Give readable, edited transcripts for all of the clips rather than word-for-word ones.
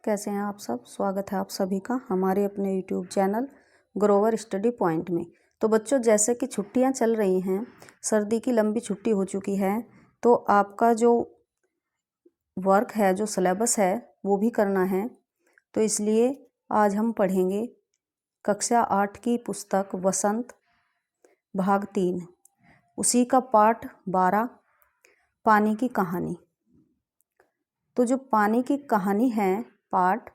कैसे हैं आप सब। स्वागत है आप सभी का हमारे अपने YouTube channel Grover study point में। तो बच्चों, जैसे कि छुट्टियां चल रही हैं, सर्दी की लंबी छुट्टी हो चुकी है, तो आपका जो वर्क है, जो सिलेबस है, वो भी करना है। तो इसलिए आज हम पढ़ेंगे कक्षा 8 की पुस्तक वसंत भाग 3, उसी का पाठ 12 पानी की कहानी। तो जो पानी की कहानी है पाठ,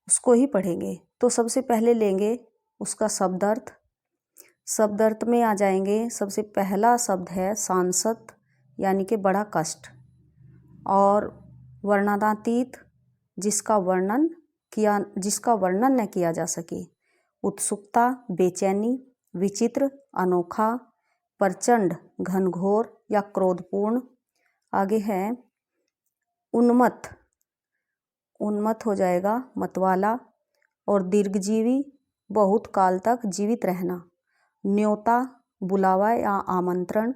उसको ही पढ़ेंगे। तो सबसे पहले लेंगे उसका शब्द अर्थ। शब्द अर्थ में आ जाएंगे। सबसे पहला शब्द है सांसत, यानी कि बड़ा कष्ट, और वर्णनातीत, जिसका वर्णन न किया जा सके। उत्सुकता, बेचैनी, विचित्र, अनोखा, प्रचंड, घनघोर या क्रोधपूर्ण। आगे है उन्मत्त, उन्मत्त हो जाएगा मतवाला, और दीर्घजीवी, बहुत काल तक जीवित रहना। न्योता, बुलावा या आमंत्रण,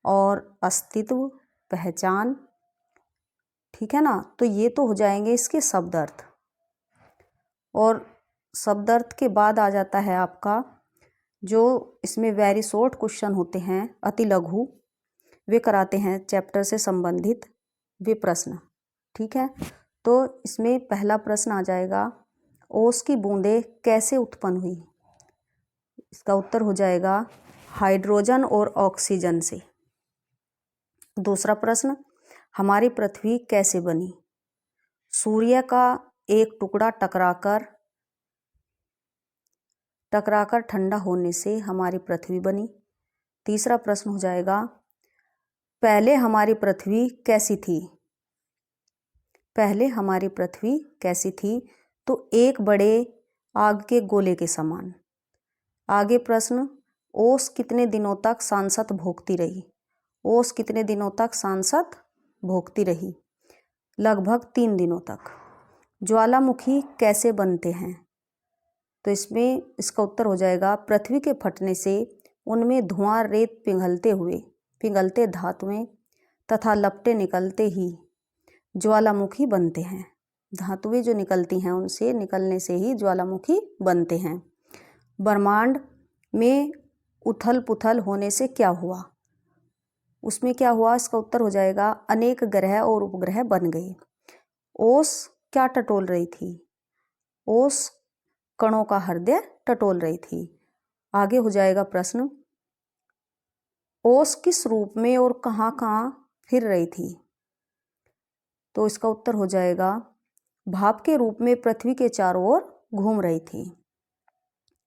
और अस्तित्व, पहचान। ठीक है ना। तो ये तो हो जाएंगे इसके शब्द अर्थ। और शब्द अर्थ के बाद आ जाता है आपका, जो इसमें वेरी शॉर्ट क्वेश्चन होते हैं, अति लघु, वे कराते हैं चैप्टर से संबंधित वे प्रश्न। ठीक है। तो इसमें पहला प्रश्न आ जाएगा, ओस की बूंदें कैसे उत्पन्न हुई। इसका उत्तर हो जाएगा हाइड्रोजन और ऑक्सीजन से। दूसरा प्रश्न, हमारी पृथ्वी कैसे बनी। सूर्य का एक टुकड़ा टकराकर ठंडा होने से हमारी पृथ्वी बनी। तीसरा प्रश्न हो जाएगा, पहले हमारी पृथ्वी कैसी थी। पहले हमारी पृथ्वी कैसी थी, तो एक बड़े आग के गोले के समान। आगे प्रश्न, ओस कितने दिनों तक सांसत भोगती रही। ओस कितने दिनों तक सांसत भोगती रही। लगभग 3 दिनों तक। ज्वालामुखी कैसे बनते हैं। तो इसमें इसका उत्तर हो जाएगा, पृथ्वी के फटने से उनमें धुआं, रेत पिघलते धातुएं तथा लपटें निकलते ही ज्वालामुखी बनते हैं। धातुएं जो निकलती हैं, उनसे निकलने से ही ज्वालामुखी बनते हैं। ब्रह्मांड में उथल पुथल होने से क्या हुआ। उसमें क्या हुआ, इसका उत्तर हो जाएगा, अनेक ग्रह और उपग्रह बन गए। ओस क्या टटोल रही थी। ओस कणों का हृदय टटोल रही थी। आगे हो जाएगा प्रश्न, ओस किस रूप में और कहाँ कहाँ फिर रही थी। तो इसका उत्तर हो जाएगा, भाप के रूप में पृथ्वी के चारों ओर घूम रही थी।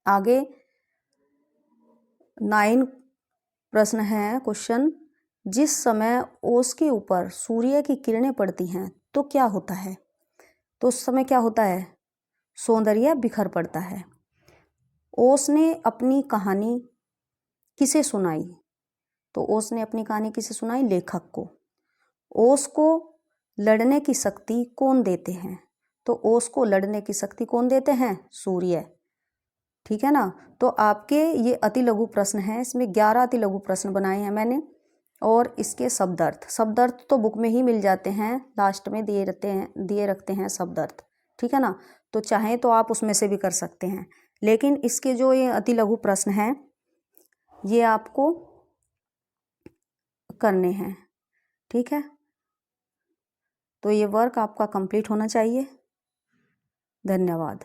आगे 9 प्रश्न है क्वेश्चन, जिस समय ओस के ऊपर सूर्य की किरणें पड़ती हैं तो क्या होता है। तो उस समय क्या होता है, सौंदर्य बिखर पड़ता है। ओस ने अपनी कहानी किसे सुनाई। तो ओस ने अपनी कहानी किसे सुनाई, लेखक को। ओस को लड़ने की शक्ति कौन देते हैं। तो ओस को लड़ने की शक्ति कौन देते हैं, सूर्य। ठीक है ना। तो आपके ये अति लघु प्रश्न है, इसमें 11 अति लघु प्रश्न बनाए हैं मैंने। और इसके शब्द अर्थ तो बुक में ही मिल जाते हैं, लास्ट में दिए रखते हैं शब्द अर्थ। ठीक है ना। तो चाहें तो आप उसमें से भी कर सकते हैं, लेकिन इसके जो ये अति लघु प्रश्न हैं, ये आपको करने हैं। ठीक है। तो ये वर्क आपका कंप्लीट होना चाहिए। धन्यवाद।